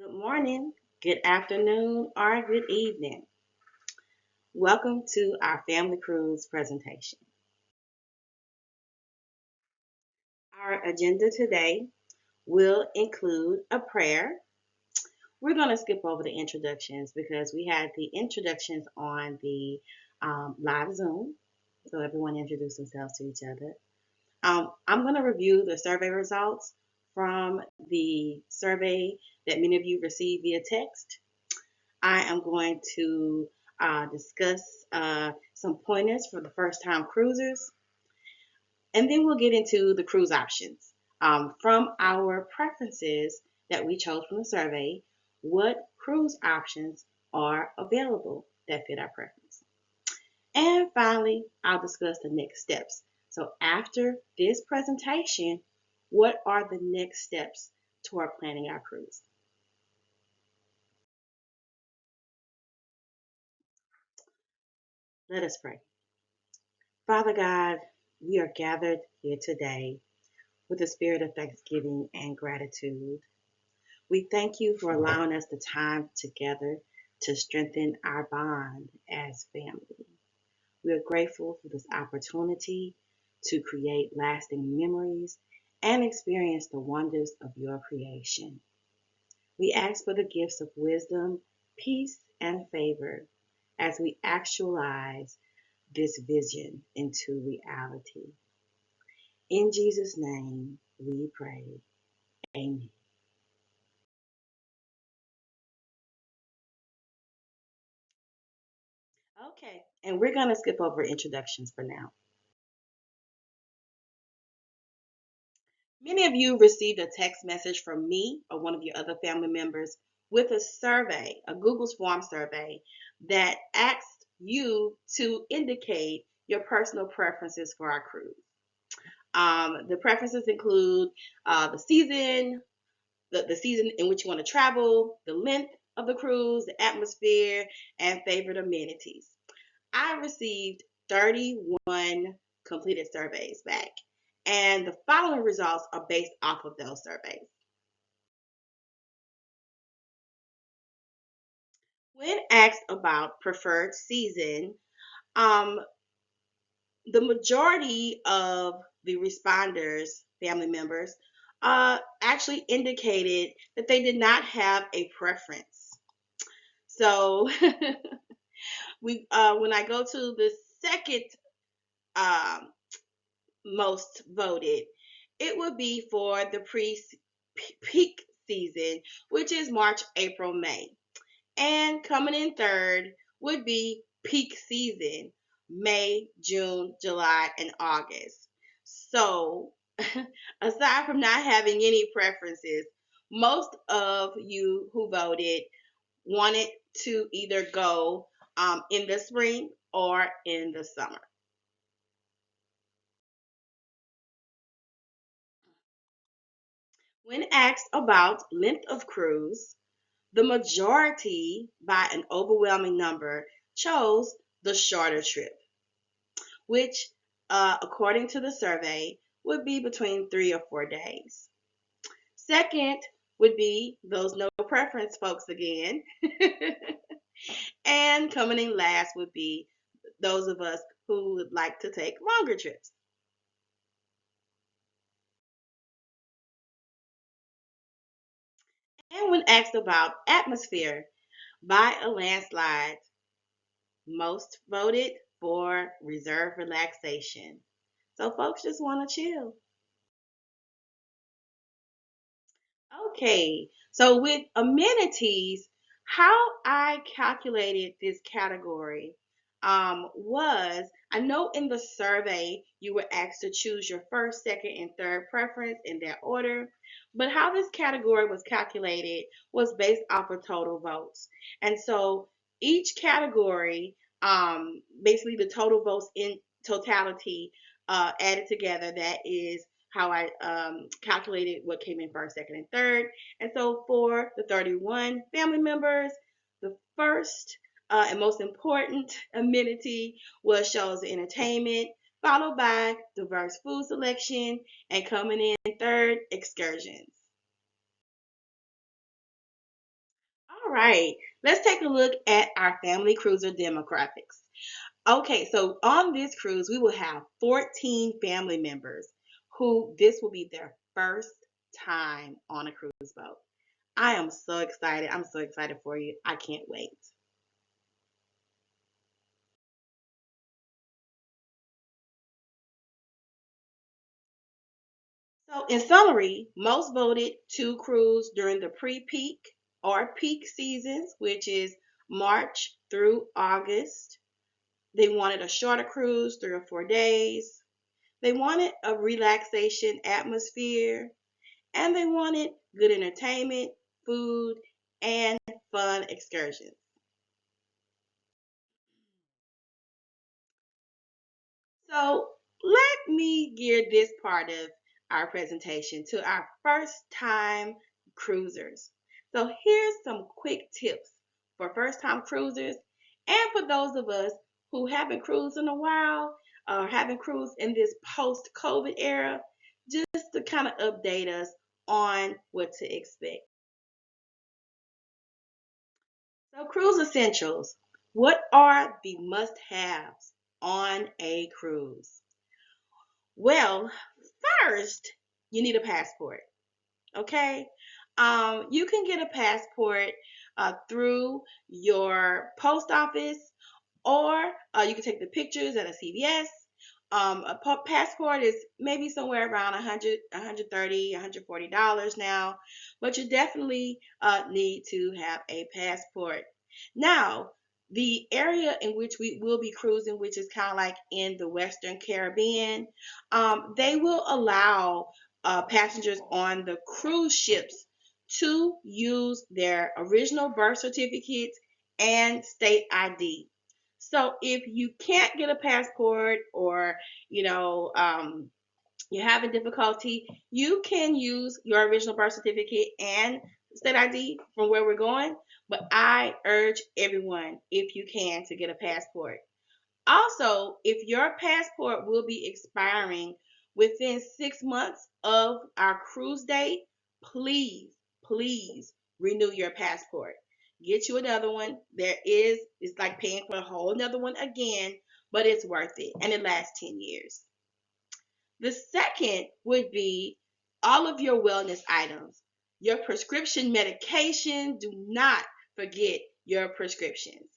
Good morning, good afternoon, or good evening. Welcome to our family cruise presentation. Our agenda today will include a prayer. We're going to skip over the introductions because we had the introductions on the live Zoom, so everyone introduce themselves to each other. I'm going to review the survey results from the survey that many of you received via text. I am going to discuss some pointers for the first time cruisers, and then we'll get into the cruise options. From our preferences that we chose from the survey, what cruise options are available that fit our preference? And finally, I'll discuss the next steps. So after this presentation, what are the next steps toward planning our cruise? Let us pray. Father God, we are gathered here today with a spirit of thanksgiving and gratitude. We thank you for allowing us the time together to strengthen our bond as family. We are grateful for this opportunity to create lasting memories and experience the wonders of your creation. We ask for the gifts of wisdom, peace, and favor as we actualize this vision into reality. In Jesus' name we pray. Amen. Okay, and we're going to skip over introductions for now. Many of you received a text message from me or one of your other family members with a survey, a Google Form survey, that asked you to indicate your personal preferences for our cruise. The preferences include the season, the season in which you want to travel, the length of the cruise, the atmosphere, and favorite amenities. I received 31 completed surveys back, and the following results are based off of those surveys. When asked about preferred season, um, the majority of the responders, family members, actually indicated that they did not have a preference. So when I go to the second um, most voted, it would be for the peak season, which is March, April, May. And coming in third would be peak season, May, June, July, and August. So, aside from not having any preferences, most of you who voted wanted to either go in the spring or in the summer. When asked about length of cruise, the majority, by an overwhelming number, chose the shorter trip, which, according to the survey, would be between 3 or 4 days. Second would be those no preference folks again. And coming in last would be those of us who would like to take longer trips. And when asked about atmosphere, by a landslide, most voted for reserve relaxation. So folks just want to chill. Okay, so with amenities, how I calculated this category was, I know in the survey you were asked to choose your first, second, and third preference in that order, but how this category was calculated was based off of total votes. And so each category, basically the total votes in totality added together, that is how I calculated what came in first, second, and third. And so for the 31 family members, the first and most important amenity was shows and entertainment, followed by diverse food selection, and coming in third, excursions. All right, let's take a look at our family cruiser demographics. Okay, so on this cruise, we will have 14 family members who this will be their first time on a cruise boat. I am so excited. I'm so excited for you. I can't wait. So, in summary, most voted to cruise during the pre peak or peak seasons, which is March through August. They wanted a shorter cruise, 3 or 4 days. They wanted a relaxation atmosphere, and they wanted good entertainment, food, and fun excursions. So let me gear this part of our presentation to our first time cruisers. So here's some quick tips for first time cruisers and for those of us who haven't cruised in a while or haven't cruised in this post COVID era, just to kind of update us on what to expect. So, cruise essentials. What are the must haves on a cruise? Well, first, you need a passport. Okay. You can get a passport through your post office, or you can take the pictures at a CVS. A passport is maybe somewhere around 100, 130, $140 now, but you definitely need to have a passport. Now, the area in which we will be cruising, which is kind of like in the Western Caribbean, they will allow passengers on the cruise ships to use their original birth certificates and state ID. So if you can't get a passport, or you know you're having difficulty, you can use your original birth certificate and state ID from where we're going. But I urge everyone, if you can, to get a passport. Also, if your passport will be expiring within 6 months of our cruise date, please, please renew your passport. Get you another one. It's like paying for a whole another one again, but it's worth it and it lasts 10 years. The second would be all of your wellness items. Your prescription medication, do not forget your prescriptions.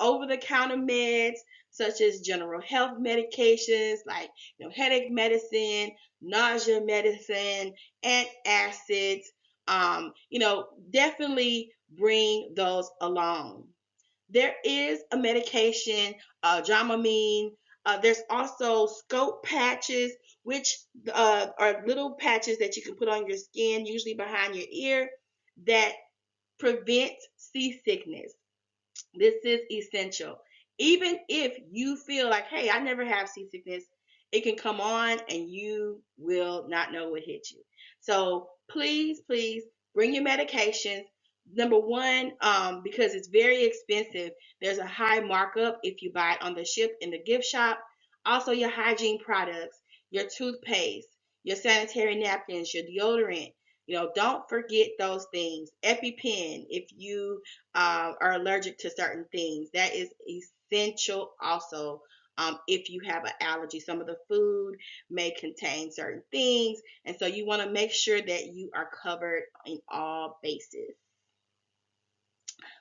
Over the counter meds, such as general health medications like headache medicine, nausea medicine, antacids. Definitely bring those along. There is a medication, Dramamine. There's also scope patches, which are little patches that you can put on your skin, usually behind your ear, that prevent seasickness. This is essential. Even if you feel like, hey, I never have seasickness, it can come on and you will not know what hit you. So please, please bring your medications. Number one, because it's very expensive, there's a high markup if you buy it on the ship in the gift shop. Also, your hygiene products, your toothpaste, your sanitary napkins, your deodorant. Don't forget those things. EpiPen, if you are allergic to certain things. That is essential also. If you have an allergy, some of the food may contain certain things, and so you want to make sure that you are covered in all bases.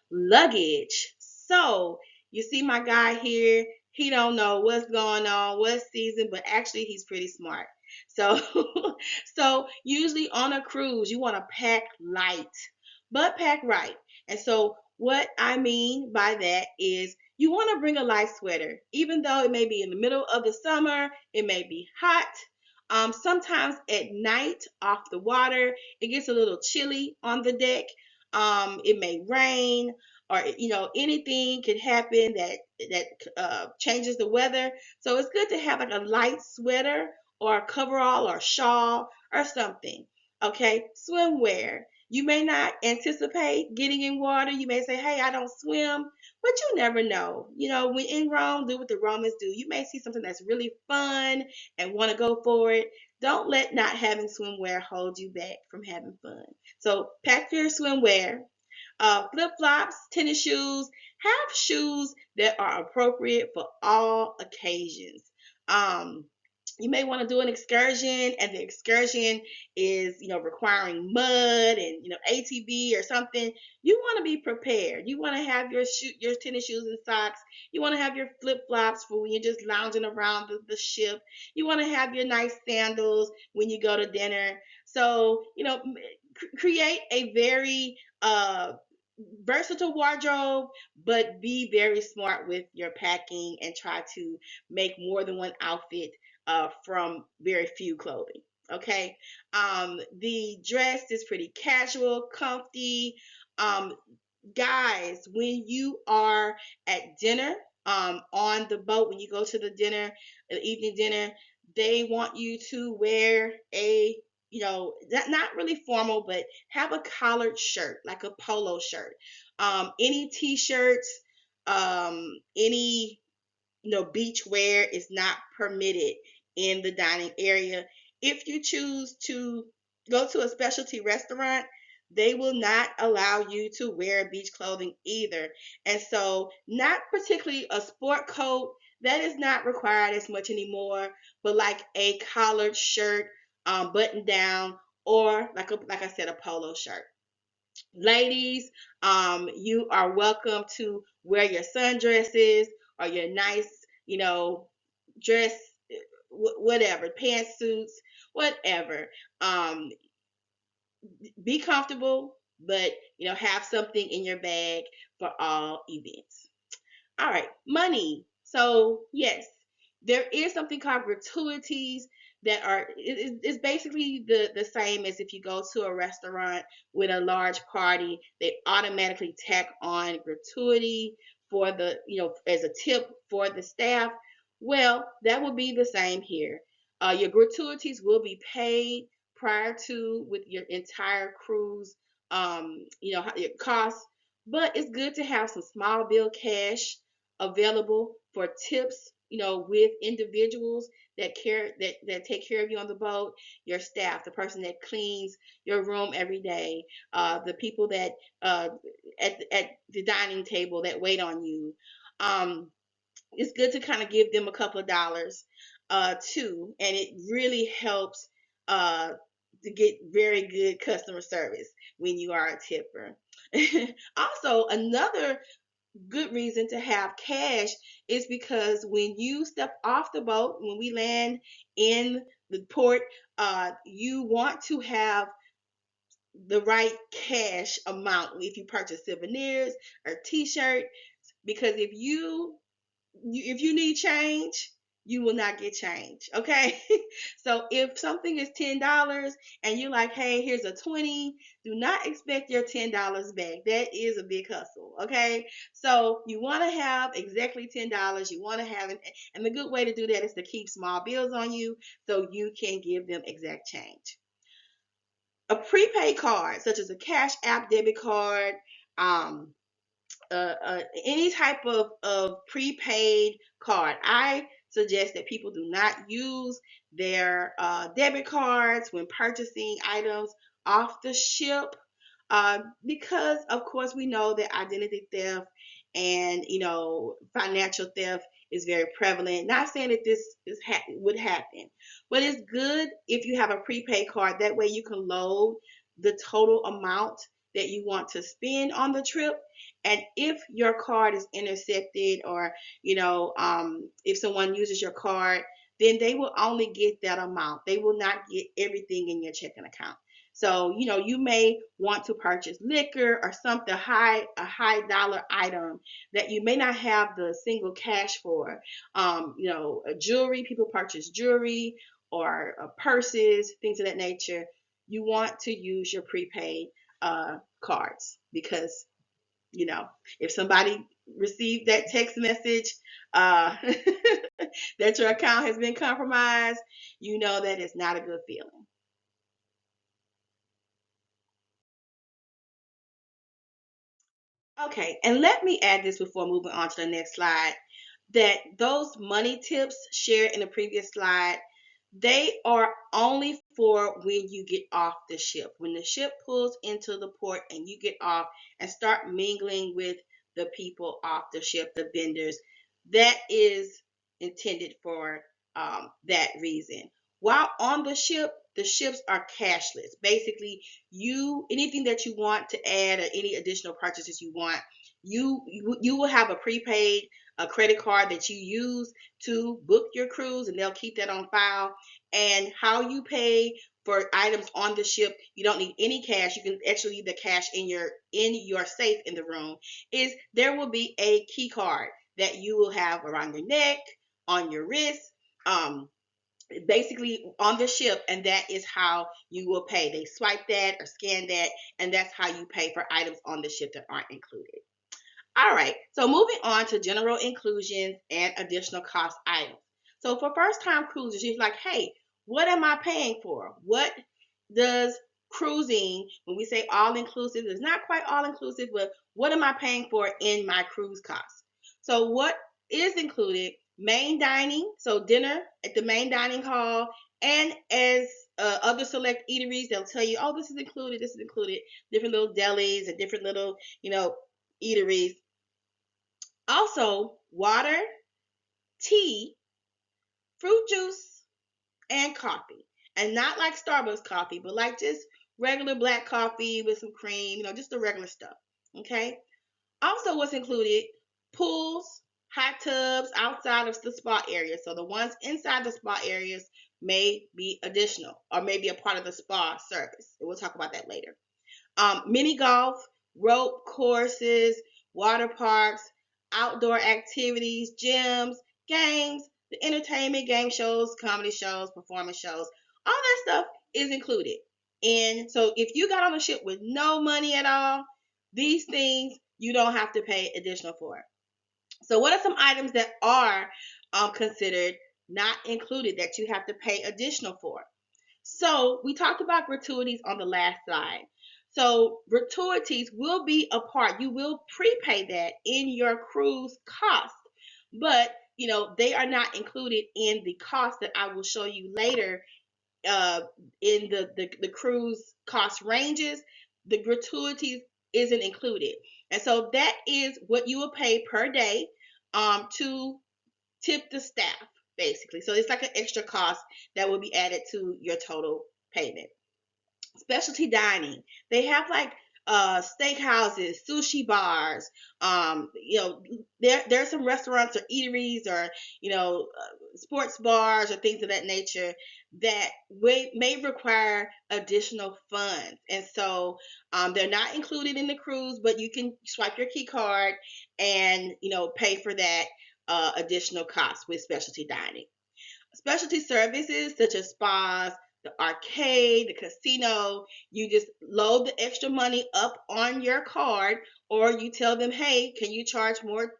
Luggage. So you see my guy here, he don't know what's going on, what season, but actually he's pretty smart. So so usually on a cruise you want to pack light, but pack right. And so what I mean by that is you want to bring a light sweater, even though it may be in the middle of the summer, it may be hot. Sometimes at night off the water, it gets a little chilly on the deck. It may rain, or anything could happen that changes the weather. So it's good to have like a light sweater or a coverall or shawl or something. Okay, swimwear. You may not anticipate getting in water. You may say, "Hey, I don't swim," but you never know. When in Rome, do what the Romans do. You may see something that's really fun and want to go for it. Don't let not having swimwear hold you back from having fun. So pack your swimwear. Flip-flops, tennis shoes. Have shoes that are appropriate for all occasions. Um, you may want to do an excursion, and the excursion is, requiring mud and, ATV or something. You want to be prepared. You want to have your tennis shoes and socks. You want to have your flip-flops for when you're just lounging around the ship. You want to have your nice sandals when you go to dinner. So, create a very versatile wardrobe, but be very smart with your packing and try to make more than one outfit from very few clothing. Okay. The dress is pretty casual, comfy. Um, Guys, when you are at dinner, on the boat, when you go to the dinner, the evening dinner, they want you to wear a, not really formal, but have a collared shirt, like a polo shirt. Any t-shirts, any, beach wear is not permitted in the dining area. If you choose to go to a specialty restaurant, they will not allow you to wear beach clothing either. And so, not particularly a sport coat, that is not required as much anymore, but like a collared shirt, button down, or like I said, a polo shirt. Ladies, you are welcome to wear your sundresses or your nice, dress, whatever, pantsuits, whatever. Um, be comfortable, but have something in your bag for all events. All right, money. So yes, there is something called gratuities that are it's basically the same as if you go to a restaurant with a large party, they automatically tack on gratuity for the, as a tip for the staff. Well, that will be the same here. Your gratuities will be paid prior to with your entire cruise, your costs, but it's good to have some small bill cash available for tips, with individuals that take care of you on the boat, your staff, the person that cleans your room every day, the people that at the dining table that wait on you. It's good to kind of give them a couple of dollars too, and it really helps uh, to get very good customer service when you are a tipper. Also, another good reason to have cash is because when you step off the boat, when we land in the port, you want to have the right cash amount if you purchase souvenirs or t-shirt, because if you need change, you will not get change. Okay. So if something is $10 and you're like, hey, here's a 20, do not expect your $10 back. That is a big hustle. Okay. So you want to have exactly $10. You want to have it. And the good way to do that is to keep small bills on you so you can give them exact change. A prepaid card, such as a Cash App debit card, um, any type of prepaid card. I suggest that people do not use their debit cards when purchasing items off the ship, because, of course, we know that identity theft and financial theft is very prevalent. Not saying that this would happen, but it's good if you have a prepaid card. That way, you can load the total amount that you want to spend on the trip. And if your card is intercepted, or if someone uses your card, then they will only get that amount. They will not get everything in your checking account. So, you may want to purchase liquor or something a high dollar item that you may not have the single cash for. Jewelry, people purchase jewelry or purses, things of that nature. You want to use your prepaid cards, because if somebody received that text message uh, that your account has been compromised, that it's not a good feeling. Okay, and let me add this before moving on to the next slide, that those money tips shared in the previous slide, They are only for when you get off the ship. When the ship pulls into the port and you get off and start mingling with the people off the ship, the vendors, that is intended for that reason. While on the ships are cashless. Basically, anything that you want to add or any additional purchases you want, you will have a prepaid a credit card that you use to book your cruise, and they'll keep that on file. And how you pay for items on the ship, you don't need any cash. You can actually leave the cash in your safe in the room. Is there will be a key card that you will have around your neck, on your wrist, um, basically on the ship, and that is how you will pay. They swipe that or scan that, and that's how you pay for items on the ship that aren't included. All right, so moving on to general inclusions and additional cost items. So for first time cruisers, you're like, hey, what am I paying for? What does cruising, when we say all inclusive, it's not quite all inclusive, but what am I paying for in my cruise costs? So what is included? Main dining, so dinner at the main dining hall, and as other select eateries, they'll tell you, oh, this is included, different little delis and different little, eateries. Also, water, tea, fruit juice, and coffee. And not like Starbucks coffee, but like just regular black coffee with some cream, just the regular stuff. Okay? Also, what's included? Pools, hot tubs outside of the spa area. So the ones inside the spa areas may be additional or may be a part of the spa service. We'll talk about that later. Mini golf, rope courses, water parks, outdoor activities, gyms, games, the entertainment, game shows, comedy shows, performance shows, all that stuff is included. And so if you got on a ship with no money at all, these things you don't have to pay additional for. So what are some items that are considered not included that you have to pay additional for? So we talked about gratuities on the last slide. So gratuities will be a part. You will prepay that in your cruise cost, but they are not included in the cost that I will show you later. In the cruise cost ranges, the gratuities isn't included, and so that is what you will pay per day to tip the staff, basically. So it's like an extra cost that will be added to your total payment. Specialty dining. They have like steakhouses, sushi bars. There's some restaurants or eateries or sports bars or things of that nature that may require additional funds, and so they're not included in the cruise, but you can swipe your key card and pay for that additional cost with specialty dining. Specialty services such as spas, the arcade, the casino, you just load the extra money up on your card, or you tell them, hey, can you charge more,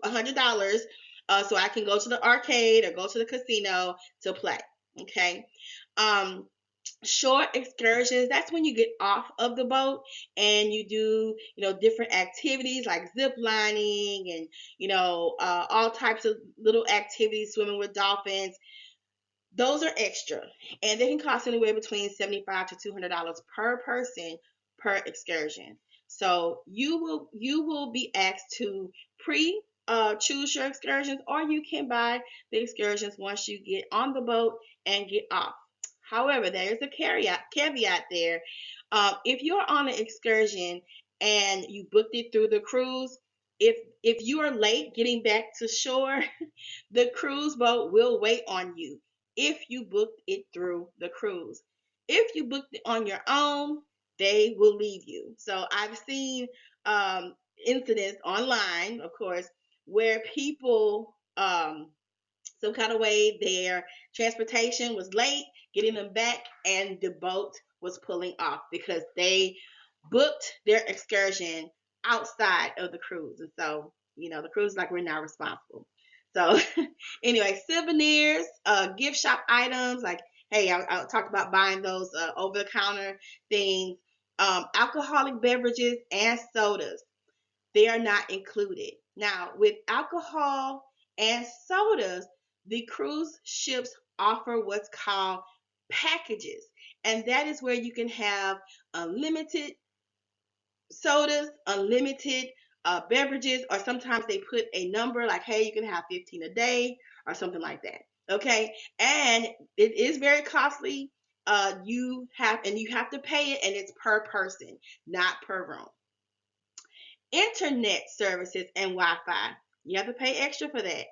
$100 so I can go to the arcade or go to the casino to play. Okay. Um, Short excursions, that's when you get off of the boat and you do different activities like zip lining and all types of little activities, swimming with dolphins. Those are extra, and they can cost anywhere between $75 to $200 per person per excursion. So you will be asked to pre choose your excursions, or you can buy the excursions once you get on the boat and get off. However, there is a caveat there. If you're on an excursion and you booked it through the cruise, if you are late getting back to shore, the cruise boat will wait on you if you booked it through the cruise. If you booked it on your own, they will leave you. So I've seen incidents online, of course, where people some kind of way their transportation was late getting them back, and the boat was pulling off because they booked their excursion outside of the cruise. And so the cruise is like, we're not responsible. So anyway, souvenirs, gift shop items, like, hey, I talked about buying those over the counter things. Alcoholic beverages and sodas, they are not included. Now, with alcohol and sodas, the cruise ships offer what's called packages, and that is where you can have unlimited sodas, unlimited beverages, or sometimes they put a number like, hey, you can have 15 a day or something like that. Okay, and it is very costly. You have to pay it, and it's per person, not per room. Internet services and Wi-Fi. You have to pay extra for that.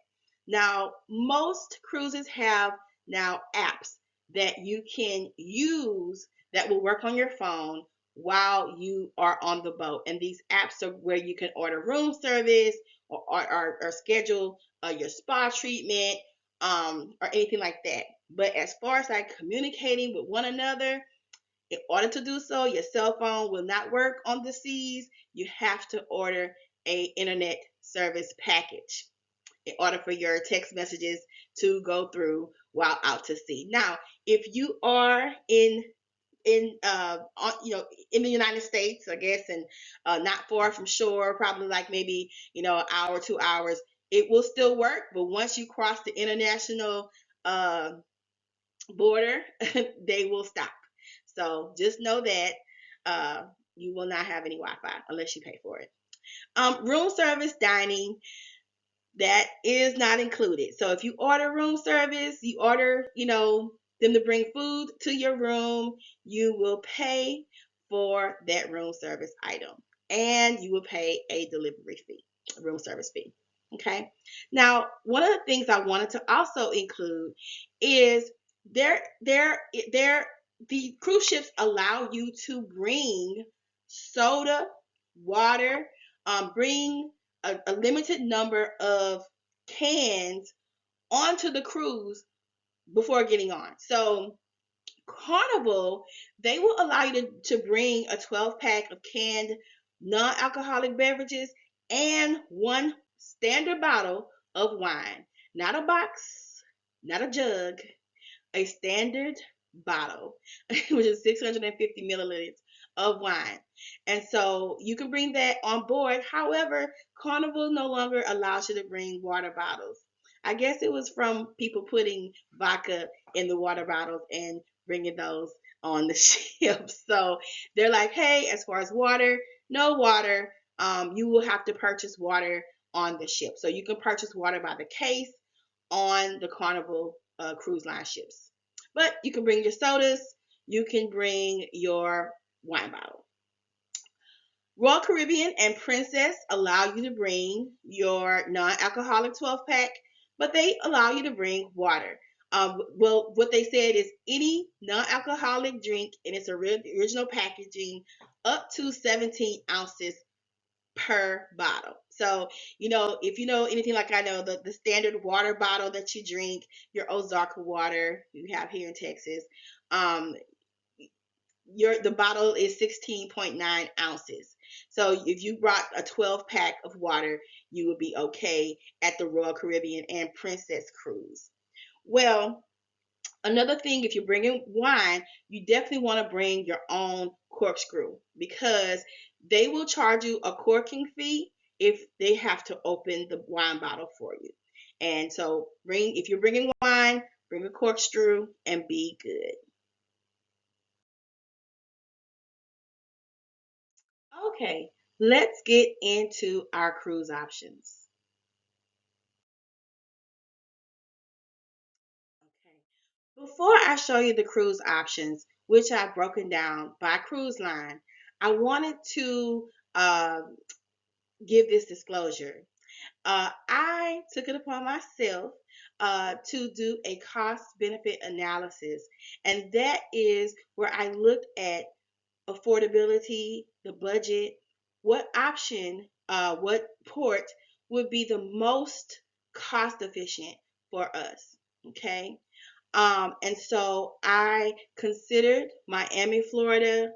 Now, most cruises have now apps that you can use that will work on your phone while you are on the boat. And these apps are where you can order room service or schedule your spa treatment or anything like that. But as far as like communicating with one another, in order to do so, your cell phone will not work on the seas. You have to order a internet service package in order for your text messages to go through while out to sea. Now, if you are in the United States, I guess, and not far from shore, probably like maybe an hour, 2 hours, it will still work. But once you cross the international uh, border, they will stop. So just know that uh, you will not have any Wi-Fi unless you pay for it. Room service dining, that is not included. So if you order room service, you order, them to bring food to your room, you will pay for that room service item, and you will pay a delivery fee, a room service fee. Okay. Now, one of the things I wanted to also include is there the cruise ships allow you to bring soda, water, bring a limited number of cans onto the cruise before getting on. So Carnival, they will allow you to bring a 12 pack of canned non-alcoholic beverages and one standard bottle of wine. Not a box, not a jug, a standard bottle, which is 650 milliliters of wine. And so you can bring that on board. However, Carnival no longer allows you to bring water bottles. I guess it was from people putting vodka in the water bottles and bringing those on the ship. So they're like, hey, as far as water, no water. You will have to purchase water on the ship. So you can purchase water by the case on the Carnival cruise line ships. But you can bring your sodas, you can bring your wine bottle. Royal Caribbean and Princess allow you to bring your non-alcoholic 12 pack, but they allow you to bring water. Well, what they said is any non-alcoholic drink in its original packaging up to 17 ounces per bottle. So, if you know anything like I know, the standard water bottle that you drink, your Ozarka water you have here in Texas, um, the bottle is 16.9 ounces. So if you brought a 12 pack of water, you would be okay at the Royal Caribbean and Princess Cruise. Well, another thing, if you're bringing wine, you definitely want to bring your own corkscrew because they will charge you a corking fee if they have to open the wine bottle for you. And so, if you're bringing wine, bring a corkscrew and be good. Okay, let's get into our cruise options. Okay. Before I show you the cruise options, which I've broken down by cruise line, I wanted to give this disclosure. I took it upon myself to do a cost benefit analysis, and that is where I looked at affordability, the budget, what option, what port would be the most cost efficient for us. Okay. And so I considered Miami, Florida,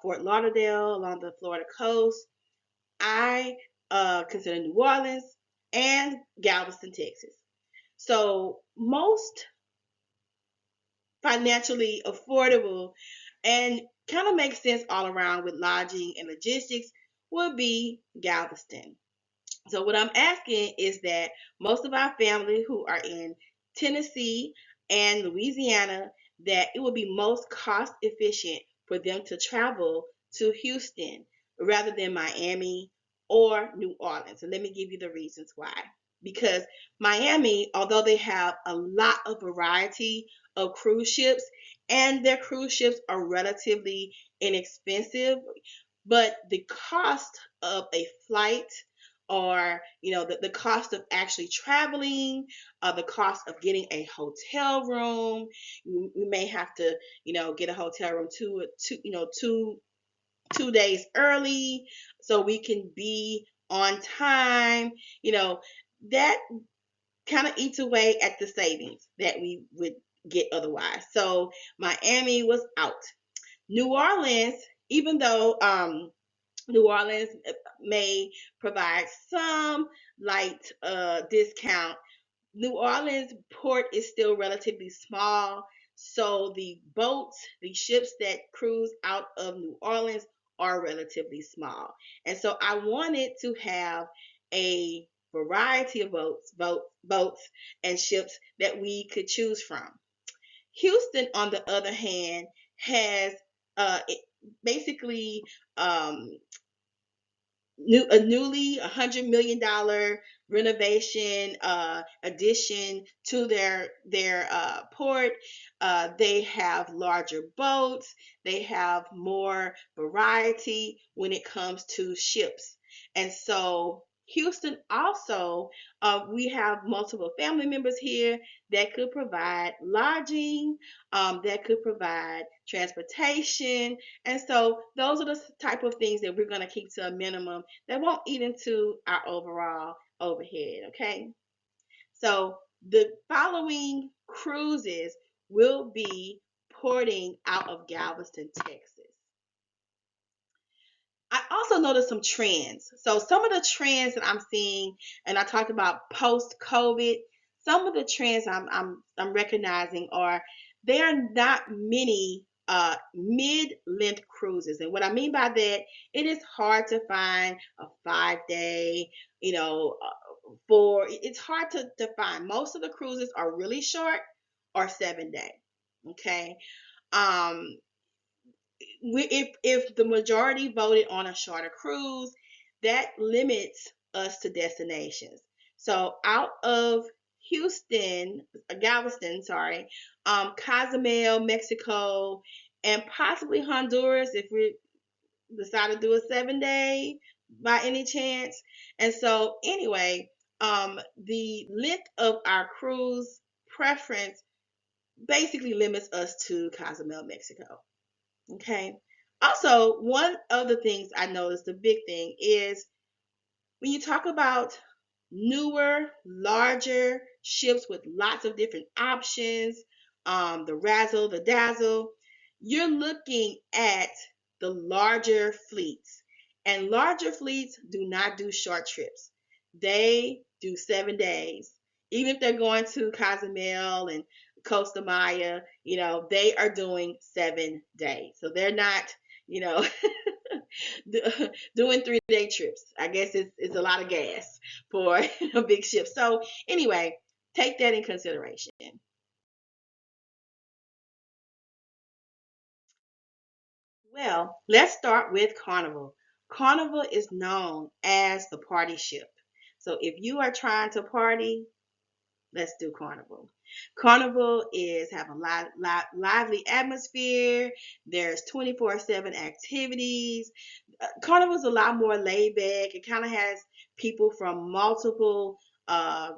Fort Lauderdale along the Florida coast. I consider New Orleans and Galveston, Texas. So most financially affordable and kind of makes sense all around with lodging and logistics would be Galveston. So what I'm asking is that most of our family who are in Tennessee and Louisiana that it would be most cost efficient for them to travel to Houston rather than Miami or New Orleans. And let me give you the reasons why. Because Miami, although they have a lot of variety of cruise ships, and their cruise ships are relatively inexpensive, but the cost of a flight, or the cost of actually traveling, the cost of getting a hotel room, we may have to get a hotel room two days early so we can be on time. That kind of eats away at the savings that we would get otherwise. So Miami was out. New Orleans, even though New Orleans may provide some light discount, New Orleans port is still relatively small, so the boats, the ships that cruise out of New Orleans are relatively small. And so I wanted to have a variety of boats and ships that we could choose from. Houston, on the other hand, has basically um, a newly $100 million renovation addition to their port. They have larger boats. They have more variety when it comes to ships, and so Houston also, we have multiple family members here that could provide lodging, that could provide transportation, and so those are the type of things that we're going to keep to a minimum that won't eat into our overall overhead. Okay. So the following cruises will be porting out of Galveston, Texas. I also noticed some trends. So some of the trends that I'm seeing, and I talked about post COVID, some of the trends I'm recognizing are there are not many mid-length cruises. And what I mean by that, it is hard to find a 5 day, it's hard to find. Most of the cruises are really short or 7 day. Okay. Um, if the majority voted on a shorter cruise, that limits us to destinations. So out of Galveston, sorry, Cozumel, Mexico, and possibly Honduras if we decide to do a 7 day by any chance. And so anyway, the length of our cruise preference basically limits us to Cozumel, Mexico. Okay. Also, one of the things I noticed, the big thing is when you talk about newer, larger ships with lots of different options, the razzle, the dazzle, you're looking at the larger fleets. And larger fleets do not do short trips. They do 7 days. Even if they're going to Cozumel and Costa Maya, they are doing 7 days. So they're not, you know, doing 3 day trips. I guess it's a lot of gas for a big ship. So anyway, take that in consideration. Well, let's start with Carnival. Carnival is known as the party ship. So if you are trying to party, let's do Carnival. Carnival is have a lively atmosphere. There's 24/7 activities. Carnival is a lot more laid back. It kind of has people from multiple uh,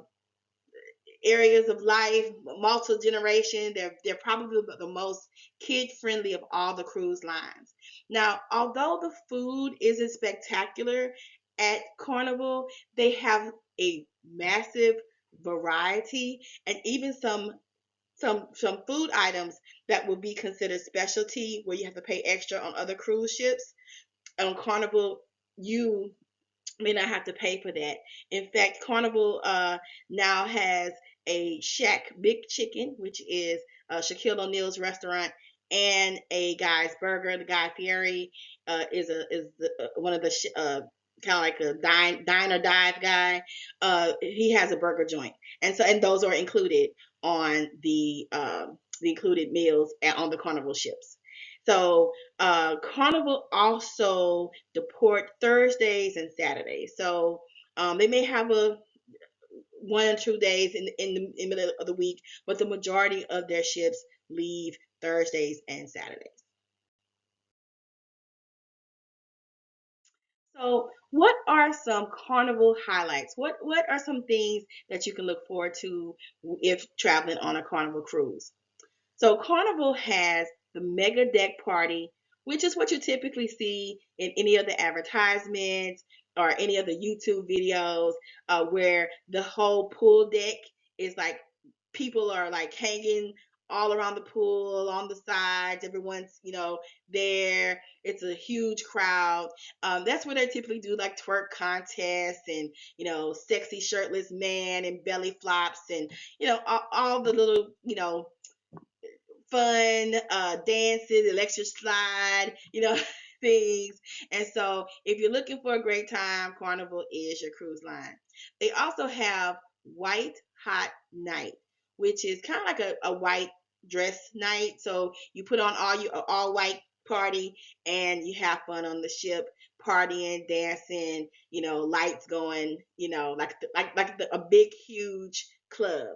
areas of life, multiple generation. They're probably the most kid friendly of all the cruise lines. Now, although the food isn't spectacular at Carnival, they have a massive variety and even some food items that will be considered specialty where you have to pay extra on other cruise ships. On Carnival, you may not have to pay for that. In fact, Carnival now has a Shack Big Chicken, which is Shaquille O'Neal's restaurant, and a Guy's Burger. The Guy Fieri one of the kind of like a dine or dive guy. He has a burger joint, and those are included on the included meals on the Carnival ships. So Carnival also deport Thursdays and Saturdays. So they may have a 1 or 2 days in the middle of the week, but the majority of their ships leave Thursdays and Saturdays. So, what are some Carnival highlights? What are some things that you can look forward to if traveling on a Carnival cruise? So Carnival has the mega deck party, which is what you typically see in any of the advertisements or any of the YouTube videos, where the whole pool deck is like people are like hanging all around the pool, on the sides. Everyone's, there. It's a huge crowd. That's where they typically do like twerk contests and, sexy shirtless man and belly flops and, all the little, fun dances, electric slide, things. And so, if you're looking for a great time, Carnival is your cruise line. They also have White Hot Night, which is kind of like a white dress night. So you put on all white party and you have fun on the ship, partying, dancing, lights going, a big huge club.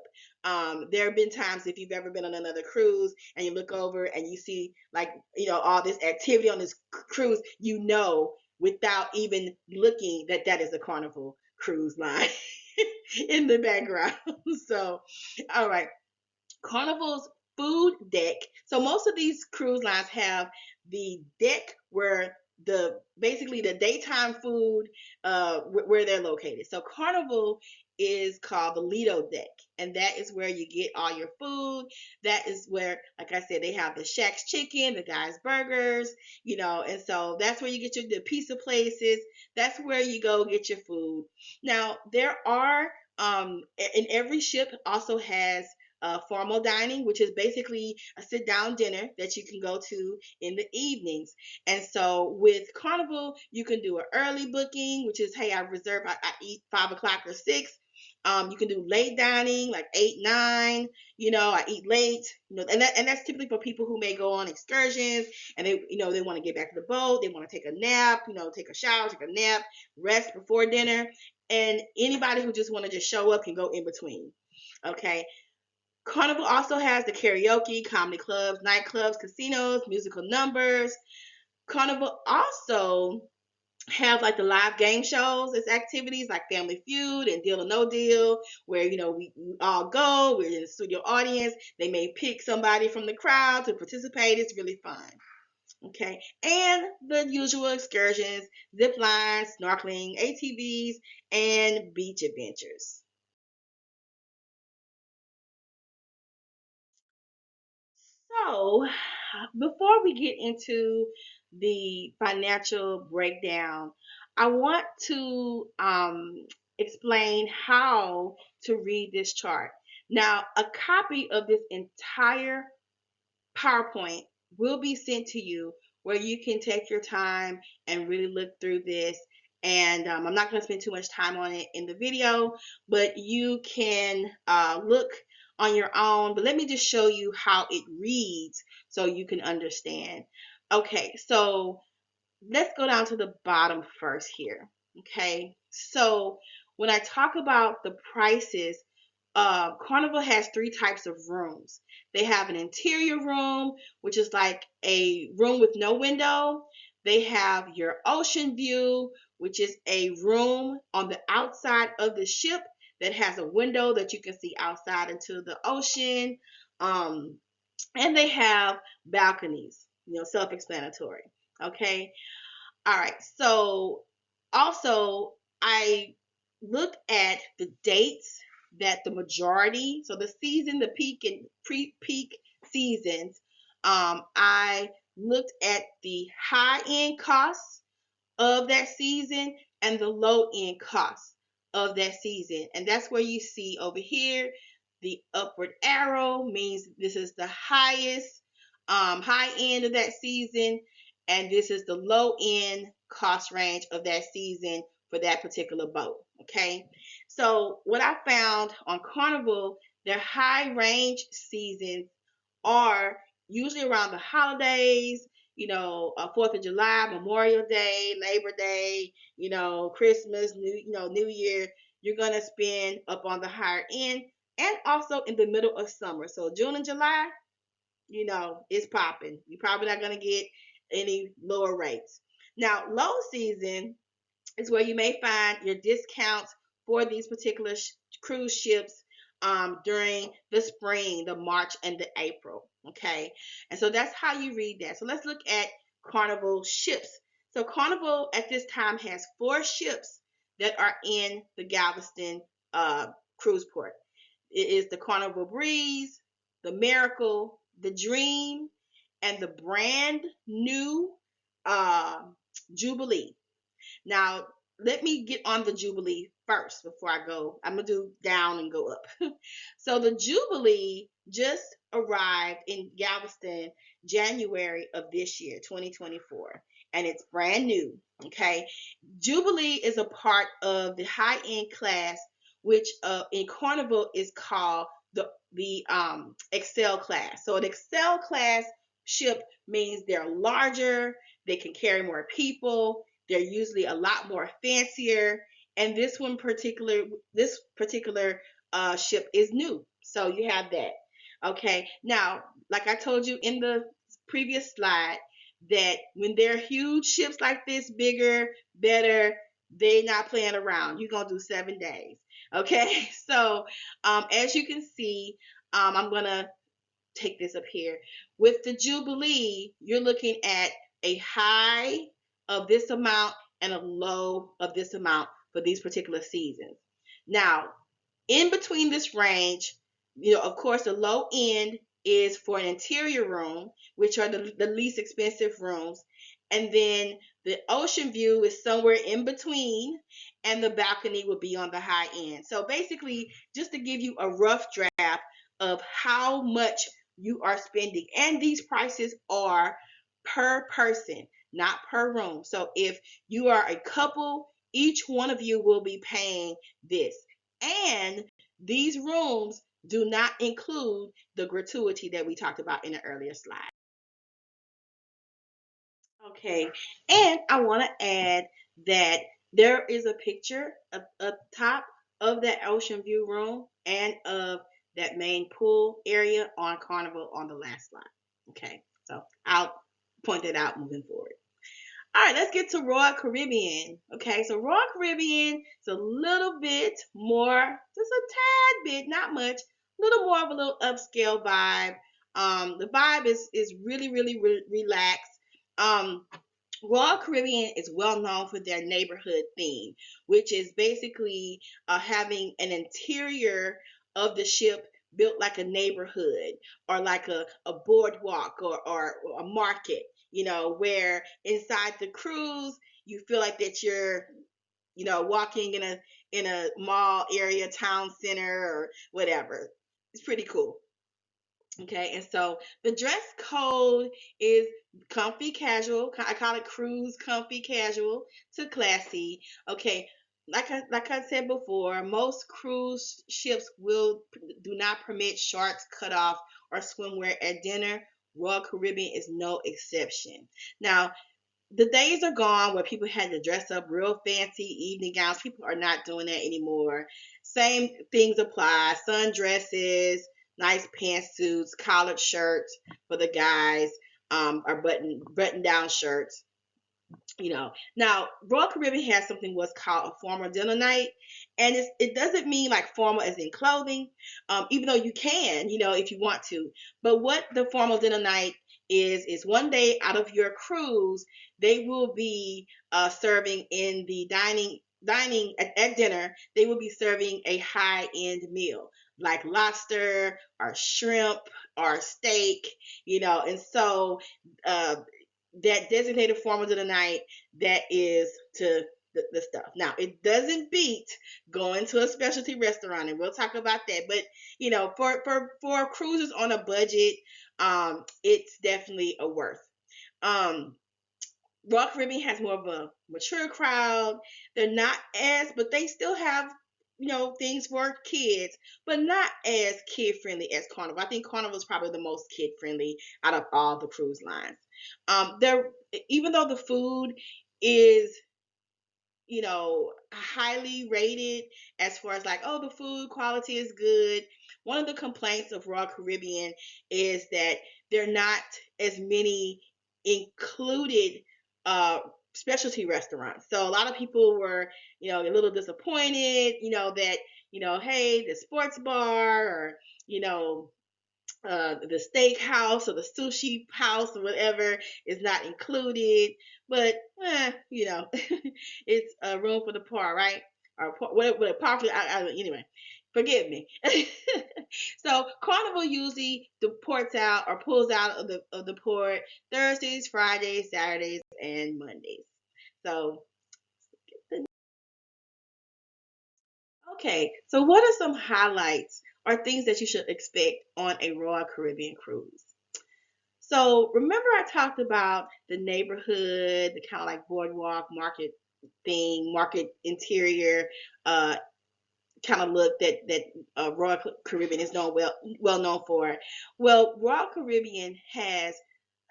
There have been times, if you've ever been on another cruise and you look over and you see like all this activity on this cruise, without even looking that is a Carnival cruise line in the background. So, all right. Carnival's food deck. So most of these cruise lines have the deck where basically the daytime food, where they're located. So Carnival is called the Lido deck, and that is where you get all your food. That is where, like I said, they have the Shaq's Chicken, the Guys Burgers, and so that's where you get the pizza places. That's where you go get your food. Now there are and every ship also has formal dining, which is basically a sit down dinner that you can go to in the evenings. And so with Carnival, you can do an early booking, which is, hey, I eat 5 o'clock or 6. You can do late dining, like 8, 9. I eat late. And that's typically for people who may go on excursions and they want to get back to the boat. They want to take a nap. Take a shower, take a nap, rest before dinner. And anybody who just want to just show up can go in between. Okay. Carnival also has the karaoke, comedy clubs, nightclubs, casinos, musical numbers. Carnival also have like the live game shows as activities like Family Feud and Deal or No Deal, where we all go. We're in the studio audience. They may pick somebody from the crowd to participate. It's really fun. Okay, and the usual excursions, zip lines, snorkeling, ATVs, and beach adventures. So, before we get into the financial breakdown, I want to explain how to read this chart. Now, a copy of this entire PowerPoint will be sent to you where you can take your time and really look through this. And I'm not going to spend too much time on it in the video, but you can look on your own. But let me just show you how it reads so you can understand. Okay, so let's go down to the bottom first here. Okay, so when I talk about the prices, Carnival has 3 types of rooms. They have an interior room, which is like a room with no window. They have your ocean view, which is a room on the outside of the ship that has a window that you can see outside into the ocean. Um, and they have balconies, self-explanatory. Okay. All right. So also, I looked at the dates that the majority, so the season, the peak and pre-peak seasons, I looked at the high end costs of that season and the low end costs of that season. And that's where you see over here the upward arrow means this is the highest high end of that season, and this is the low end cost range of that season for that particular boat. Okay, so what I found on Carnival Their high range seasons are usually around the holidays, 4th of July, Memorial Day, Labor Day, Christmas, New Year. You're going to spend up on the higher end, and also in the middle of summer. So June and July, it's popping. You're probably not going to get any lower rates. Now, low season is where you may find your discounts for these particular cruise ships during the spring, the March and the April. Okay, and so that's how you read that. So let's look at Carnival ships. So Carnival at this time has 4 ships that are in the Galveston cruise port. It is the Carnival Breeze, the Miracle, the Dream, and the brand new uh, Jubilee. Now, let me get on the Jubilee first before I go. I'm going to do down and go up. So, the Jubilee just arrived in Galveston January of this year, 2024, and it's brand new. Okay. Jubilee is a part of the high end class, which in Carnival is called the Excel class. So, an Excel class ship means they're larger, they can carry more people, they're usually a lot more fancier, and this particular ship is new. So you have that. Okay. Now, like I told you in the previous slide, that when they're huge ships like this, bigger, better, they not playing around. You're gonna do 7 days. Okay. So as you can see, I'm gonna take this up here. With the Jubilee, you're looking at a high of this amount and a low of this amount for these particular seasons. Now, in between this range, of course, the low end is for an interior room, which are the least expensive rooms. And then the ocean view is somewhere in between, and the balcony will be on the high end. So basically, just to give you a rough draft of how much you are spending. And these prices are per person, not per room. So if you are a couple, each one of you will be paying this. And these rooms do not include the gratuity that we talked about in the earlier slide. Okay, and I want to add that there is a picture up top of that ocean view room and of that main pool area on Carnival on the last slide. Okay, so I'll point that out moving forward. All right, let's get to Royal Caribbean. Okay, so Royal Caribbean is a little bit more, just a tad bit, not much, a little more of a little upscale vibe. The vibe is really, really relaxed. Royal Caribbean is well known for their neighborhood theme, which is basically having an interior of the ship built like a neighborhood or like a boardwalk or a market, where inside the cruise you feel like that you're, walking in a mall area, town center, or whatever. It's pretty cool. Okay, and so the dress code is comfy casual. I call it cruise comfy casual to classy. Okay, like I said before, most cruise ships do not permit shorts, cutoff, or swimwear at dinner. Royal Caribbean is no exception. Now, the days are gone where people had to dress up real fancy evening gowns. People are not doing that anymore. Same things apply. Sundresses, nice pantsuits, collared shirts for the guys, or button down shirts. Now Royal Caribbean has something what's called a formal dinner night, and it doesn't mean like formal as in clothing, even though you can, if you want to. But what the formal dinner night is one day out of your cruise, they will be serving in the dining at dinner. They will be serving a high end meal like lobster or shrimp or steak, and so uh, that designated form of the night, that is to the stuff. Now, it doesn't beat going to a specialty restaurant, and we'll talk about that. But for cruises on a budget, it's definitely a worth. Um, Royal Caribbean has more of a mature crowd. They're not but they still have things for kids, but not as kid friendly as Carnival. I think Carnival is probably the most kid friendly out of all the cruise lines. There, even though the food is highly rated as far as like, oh, the food quality is good. One of the complaints of Royal Caribbean is that there are not as many included specialty restaurants. So a lot of people were, a little disappointed, that, hey, the sports bar or, you know, the steakhouse or the sushi house or whatever is not included. But it's a room for the poor, right? Or whatever. Anyway, forgive me. So Carnival usually deports out or pulls out of the port Thursdays, Fridays, Saturdays, and Mondays. So okay, so what are some highlights or things that you should expect on a Royal Caribbean cruise? So remember I talked about the neighborhood, the kind of like boardwalk market thing, market interior uh, kind of look that Royal Caribbean is well known for. Well, Royal Caribbean has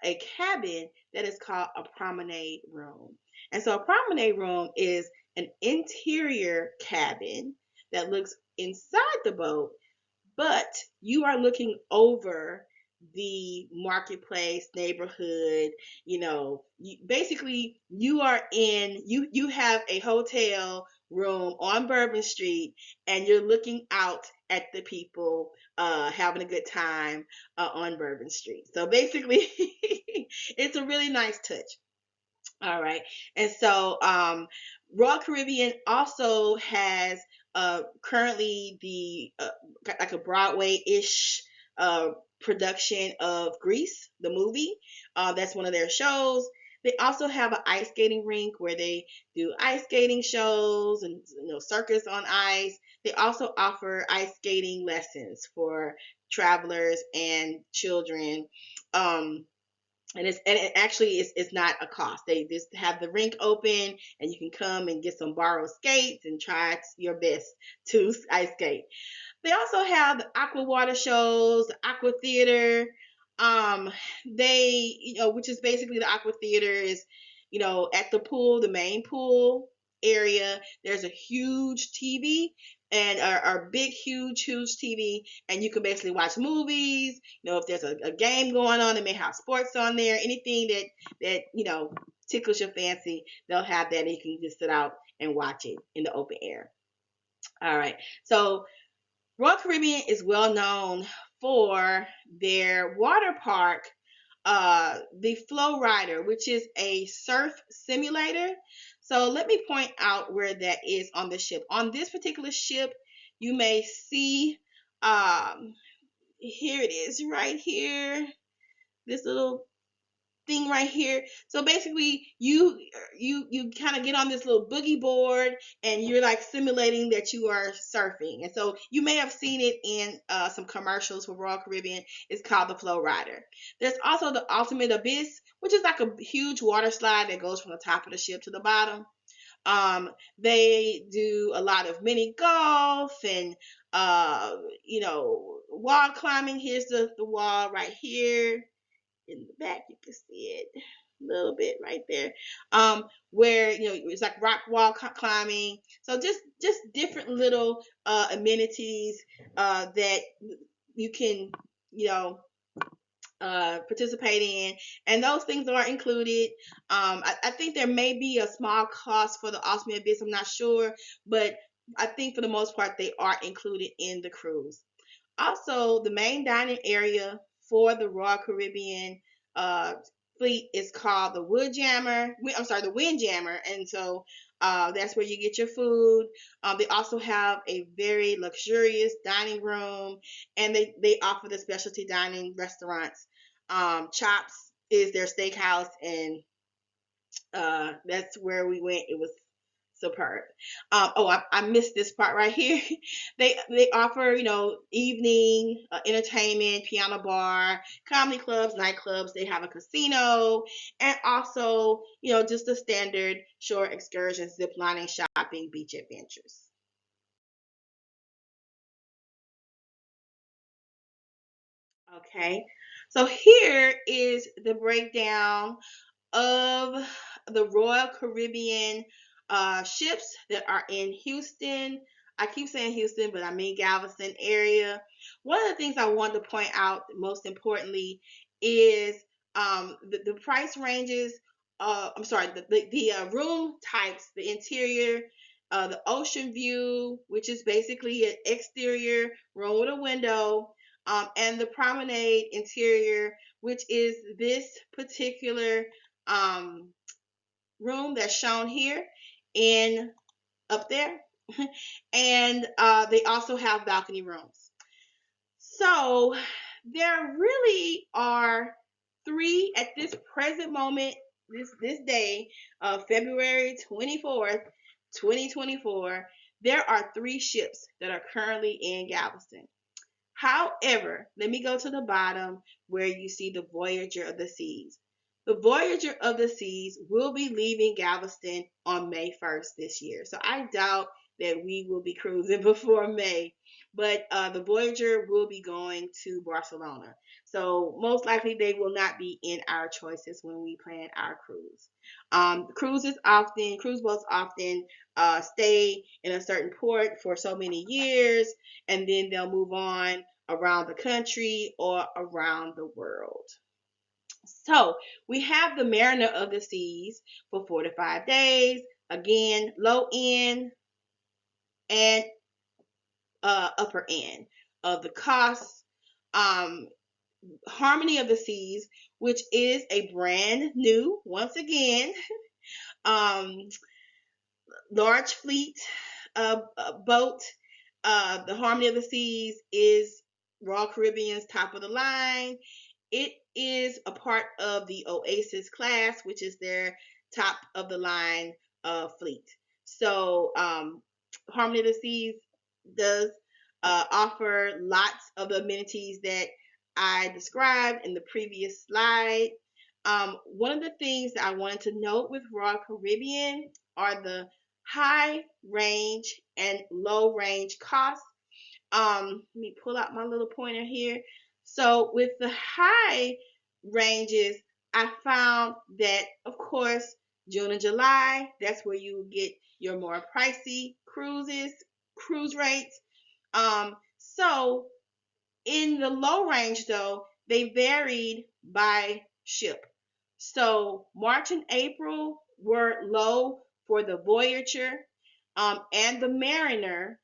a cabin that is called a promenade room. And so a promenade room is an interior cabin that looks inside the boat, but you are looking over the marketplace neighborhood. Basically you are in you have a hotel room on Bourbon Street, and you're looking out at the people having a good time on Bourbon Street. So basically it's a really nice touch. All right. And so Royal Caribbean also has currently the like a Broadway-ish uh, production of Grease, the movie. That's one of their shows. They also have an ice skating rink where they do ice skating shows and circus on ice. They also offer ice skating lessons for travelers and children. Um, and it actually it's not a cost. They just have the rink open, and you can come and get some borrowed skates and try your best to ice skate. They also have the aqua water shows, the aqua theater. Um, they, which is basically the aqua theater is, at the pool, the main pool area. There's a huge TV and a big, huge TV, and you can basically watch movies. If there's a game going on, they may have sports on there. Anything that tickles your fancy, they'll have that, and you can just sit out and watch it in the open air. All right, so Royal Caribbean is well known for their water park, the Flow Rider, which is a surf simulator. So let me point out where that is on the ship. On this particular ship, you may see, here it is right here, this little thing right here. So basically you kind of get on this little boogie board, and you're like simulating that you are surfing. And so you may have seen it in some commercials for Royal Caribbean. It's called the Flow Rider. There's also the Ultimate Abyss, which is like a huge water slide that goes from the top of the ship to the bottom. They do a lot of mini golf and wall climbing. Here's the wall right here in the back. You can see it a little bit right there, where it's like rock wall climbing. So just different little amenities that you can you know participate in, and those things are included. I think there may be a small cost for the Ultimate Abyss. I'm not sure, but I think for the most part they are included in the cruise. Also, the main dining area for the Royal Caribbean uh, fleet is called the the Windjammer, and so that's where you get your food. They also have a very luxurious dining room, and they offer the specialty dining restaurants. Chops is their steakhouse, and that's where we went. It was superb. I missed this part right here. They offer evening entertainment, piano bar, comedy clubs, nightclubs. They have a casino, and also just the standard shore excursions, zip lining, shopping, beach adventures. Okay, so here is the breakdown of the Royal Caribbean ships that are in Houston. I keep saying Houston, but I mean Galveston area. One of the things I want to point out, most importantly, is the price ranges. I'm sorry, the room types, the interior, the ocean view, which is basically an exterior room with a window, and the promenade interior, which is this particular um, room that's shown here in up there. And they also have balcony rooms. So there really are three at this present moment, this day of February 24th, 2024. There are three ships that are currently in Galveston. However, let me go to the bottom where you see the Voyager of the Seas. The Voyager of the Seas will be leaving Galveston on May 1st this year. So I doubt that we will be cruising before May. But the Voyager will be going to Barcelona. So most likely they will not be in our choices when we plan our cruise. Cruise boats often stay in a certain port for so many years, and then they'll move on around the country or around the world. So we have the Mariner of the Seas for 4 to 5 days. Again, low end and upper end of the cost. Um, Harmony of the Seas, which is a brand new, once again, um, large fleet boat. The Harmony of the Seas is Royal Caribbean's top of the line. It is a part of the Oasis class, which is their top of the line fleet. So Harmony of the Seas does offer lots of the amenities that I described in the previous slide. One of the things that I wanted to note with Royal Caribbean are the high range and low range costs. Let me pull out my little pointer here. So with the high ranges, I found that, of course, June and July, that's where you will get your more pricey cruise rates. So in the low range, though, they varied by ship. So March and April were low for the Voyager and the Mariner.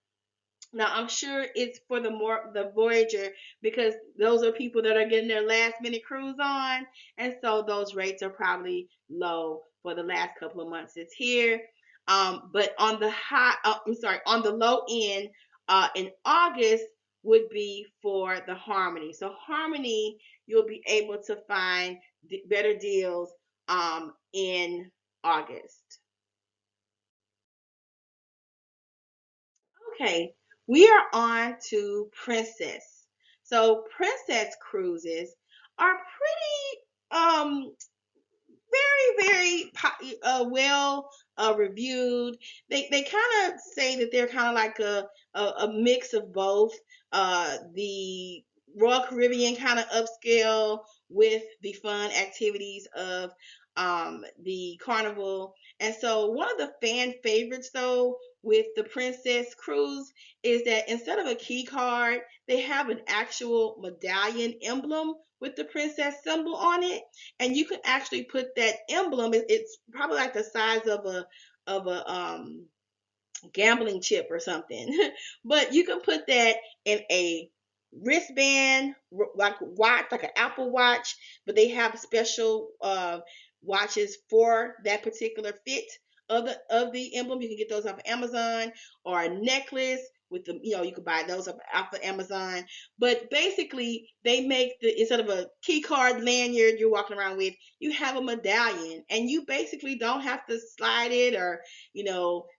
Now I'm sure it's for the Voyager because those are people that are getting their last minute cruise on, and so those rates are probably low for the last couple of months it's here. But on the on the low end, in August would be for the Harmony. So Harmony, you'll be able to find better deals in August. Okay, we are on to Princess. So Princess cruises are pretty very well reviewed. They kind of say that they're kind of like a mix of both. The Royal Caribbean kind of upscale with the fun activities of the Carnival. And so one of the fan favorites though with the Princess cruise is that instead of a key card, they have an actual medallion emblem with the princess symbol on it, and you can actually put that emblem. It's probably like the size of a gambling chip or something, but you can put that in a wristband, like watch, like an Apple Watch, but they have special watches for that particular fit of the emblem. You can get those off of Amazon, or a necklace with the, you can buy those off of Amazon. But basically, they make the, instead of a key card lanyard you're walking around with, you have a medallion, and you basically don't have to slide it or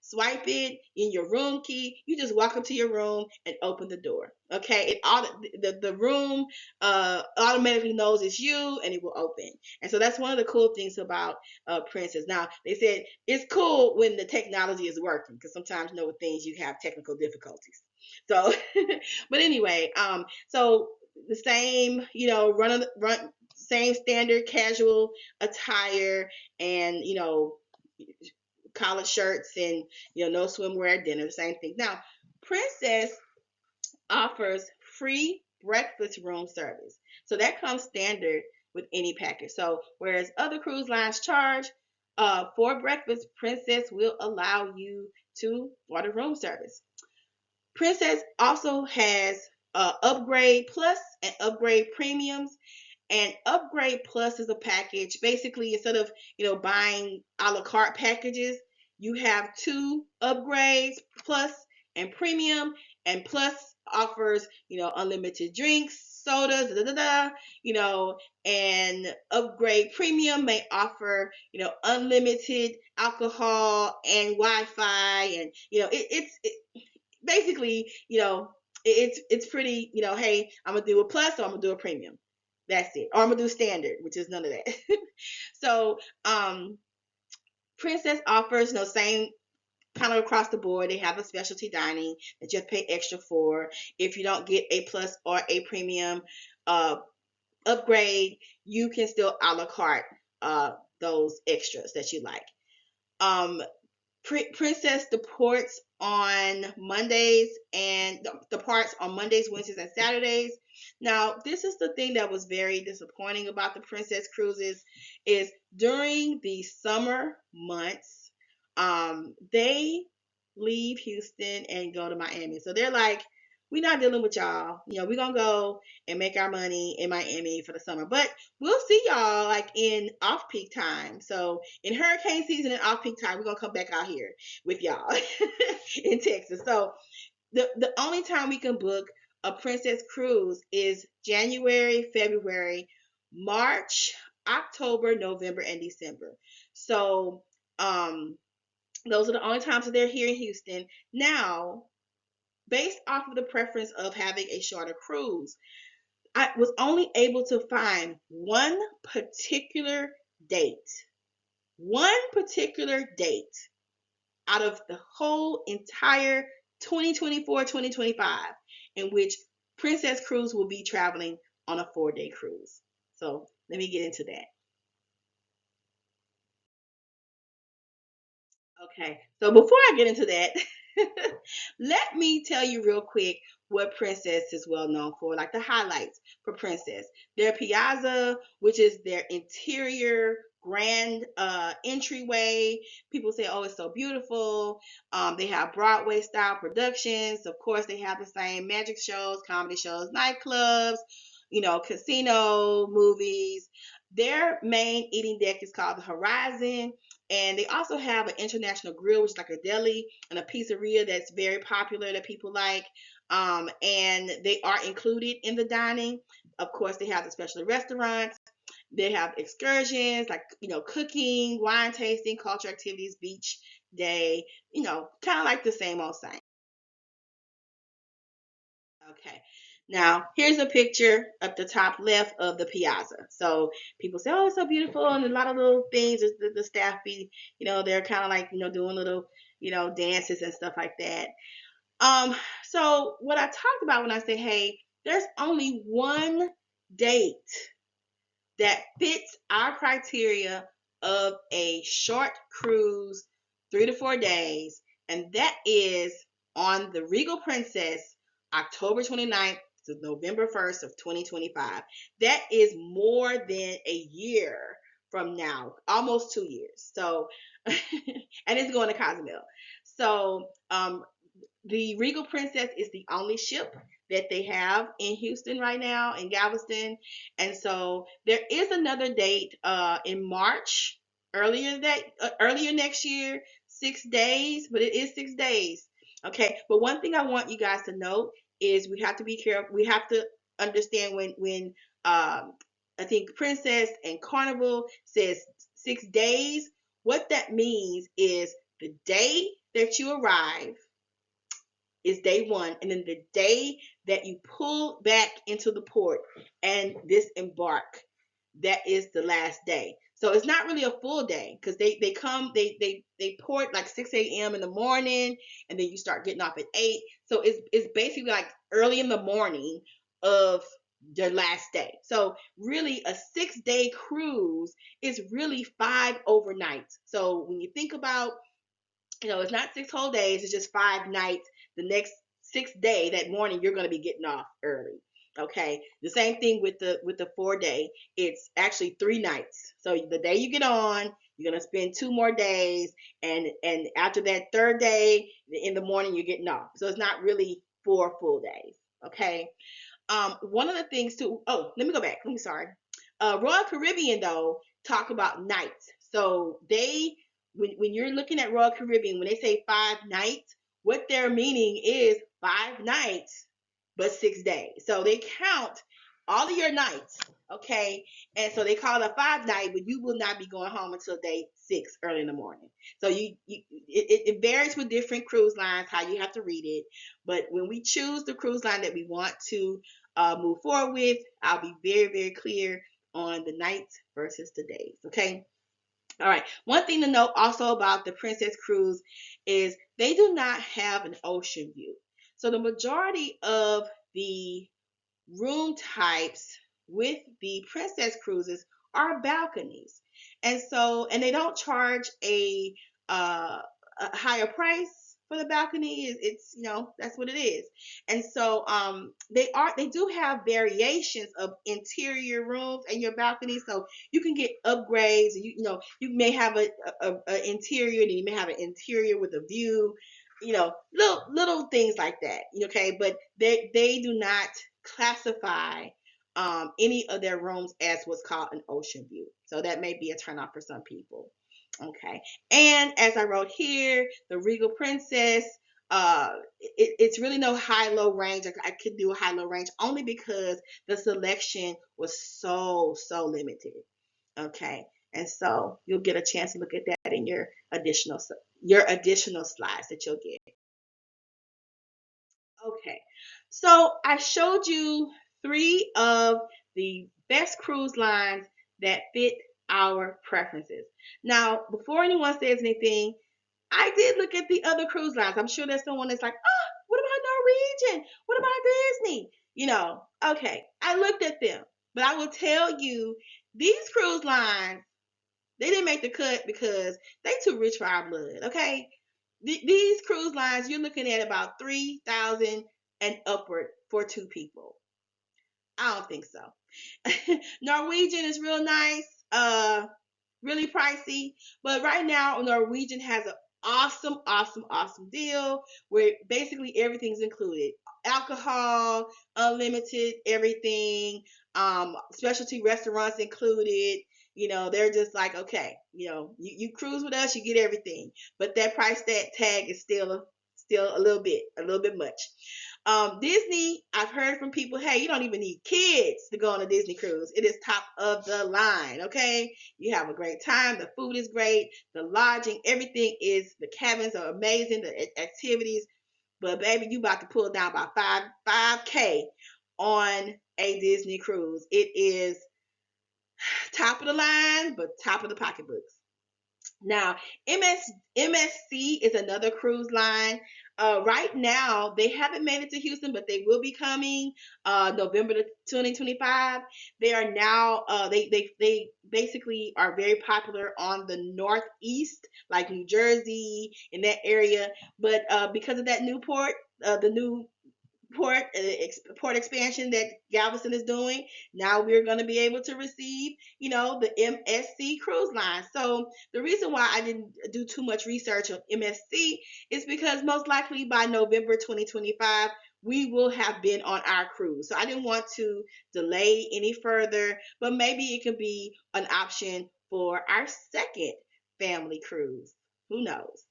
swipe it in your room key. You just walk up to your room and open the door. Okay, the room automatically knows it's you, and it will open. And so that's one of the cool things about Princess. Now they said it's cool when the technology is working, because sometimes with things you have technical difficulties. So, but anyway, so the same, run same standard casual attire, and collared shirts, and no swimwear at dinner, same thing. Now, Princess offers free breakfast room service. So that comes standard with any package. So whereas other cruise lines charge for breakfast, Princess will allow you to order room service. Princess also has Upgrade Plus and Upgrade Premiums. And Upgrade Plus is a package. Basically, instead of buying a la carte packages, you have two upgrades, Plus and Premium. And Plus offers unlimited drinks, sodas, and Upgrade Premium may offer unlimited alcohol and Wi-Fi, and basically, it's pretty, hey, I'm gonna do a plus or I'm gonna do a premium. That's it. Or I'm gonna do standard, which is none of that. So Princess offers same kind of across the board. They have a specialty dining that you have to pay extra for. If you don't get a plus or a premium uh upgrade, you can still a la carte those extras that you like. Um Princess departs on Mondays, and departs on Mondays, Wednesdays, and Saturdays. Now, this is the thing that was very disappointing about the Princess cruises is during the summer months, they leave Houston and go to Miami. So they're like, we're not dealing with y'all. We're gonna go and make our money in Miami for the summer. But we'll see y'all like in off peak time. So in hurricane season and off peak time, we're gonna come back out here with y'all in Texas. So the only time we can book a Princess cruise is January, February, March, October, November, and December. So those are the only times that they're here in Houston. Now, based off of the preference of having a shorter cruise, I was only able to find one particular date out of the whole entire 2024-2025 in which Princess Cruise will be traveling on a 4-day cruise. So let me get into that. Okay, so before I get into that, let me tell you real quick what Princess is well known for, like the highlights for Princess. Their Piazza, which is their interior grand entryway. People say, oh, it's so beautiful. They have Broadway style productions. Of course, they have the same magic shows, comedy shows, nightclubs, casino, movies. Their main eating deck is called the Horizon, and they also have an international grill, which is like a deli and a pizzeria that's very popular that people like. And they are included in the dining. Of course, they have the special restaurants. They have excursions like, cooking, wine tasting, culture activities, beach day, kind of like the same old same. Okay. Now, here's a picture up the top left of the piazza. So people say, oh, it's so beautiful. And a lot of little things, the staff be, they're kind of like, doing little, dances and stuff like that. So what I talked about when I say, hey, there's only one date that fits our criteria of a short cruise, 3 to 4 days, and that is on the Regal Princess, October 29th to November 1st of 2025. That is more than a year from now, almost 2 years. So, and it's going to Cozumel. So, the Regal Princess is the only ship that they have in Houston right now, in Galveston. And so there is another date in March, earlier next year, 6 days, but it is 6 days. Okay, but one thing I want you guys to note is we have to be careful. We have to understand when I think Princess and Carnival says 6 days. What that means is the day that you arrive is day one, and then the day that you pull back into the port and disembark, that is the last day. So it's not really a full day because they port like 6 a.m. in the morning, and then you start getting off at 8. So it's basically like early in the morning of your last day. So really a 6-day cruise is really 5 overnights. So when you think about, it's not 6 whole days, it's just 5 nights. The next 6th day, that morning, you're going to be getting off early. Okay. The same thing with the 4-day. It's actually 3 nights. So the day you get on, you're going to spend 2 more days, and after that 3rd day in the morning, you're getting off. So it's not really 4 full days. Okay. One of the things too. Oh, let me go back. Sorry. Royal Caribbean though talk about nights. So when you're looking at Royal Caribbean, when they say 5 nights, what they're meaning is 5 nights, but 6 days. So they count all of your nights, okay? And so they call it a 5 night, but you will not be going home until day 6 early in the morning. So it varies with different cruise lines how you have to read it. But when we choose the cruise line that we want to move forward with, I'll be very, very clear on the nights versus the days. Okay. All right. One thing to note also about the Princess Cruise is they do not have an ocean view. So the majority of the room types with the Princess Cruises are balconies. And they don't charge uh, a higher price for the balcony. It's that's what it is. And so they do have variations of interior rooms and your balcony, so you can get upgrades. You may have a interior, and you may have an interior with a view, little things like that. Okay, but they do not classify any of their rooms as what's called an ocean view. So that may be a turnoff for some people. Okay. And as I wrote here, the Regal Princess, it's really no high-low range. I could do a high-low range only because the selection was so limited. Okay. And so you'll get a chance to look at that in your additional slides that you'll get. Okay, so I showed you 3 of the best cruise lines that fit our preferences. Now, before anyone says anything, I did look at the other cruise lines. I'm sure there's someone that's like, oh, what about Norwegian? What about Disney? Okay, I looked at them, but I will tell you, these cruise lines, they didn't make the cut because they too rich for our blood. Okay, these cruise lines, you're looking at about 3,000 and upward for 2 people. I don't think so. Norwegian is real nice, really pricey, but right now Norwegian has an awesome deal where basically everything's included: alcohol, unlimited everything, specialty restaurants included. They're just like, okay, you cruise with us, you get everything, but that price tag is still a little bit much. Disney, I've heard from people, hey, you don't even need kids to go on a Disney cruise. It is top of the line, okay? You have a great time. The food is great. The lodging, everything the cabins are amazing. The activities, but baby, you about to pull down about 5K on a Disney cruise. It is top of the line, but top of the pocketbooks. Now, MSC is another cruise line. Right now, they haven't made it to Houston, but they will be coming November 2025. They are now they basically are very popular on the Northeast, like New Jersey, in that area. But because of that new port, the new port expansion that Galveston is doing, now we're going to be able to receive, the MSC cruise line. So the reason why I didn't do too much research on MSC is because most likely by November 2025, we will have been on our cruise. So I didn't want to delay any further, but maybe it could be an option for our second family cruise. Who knows?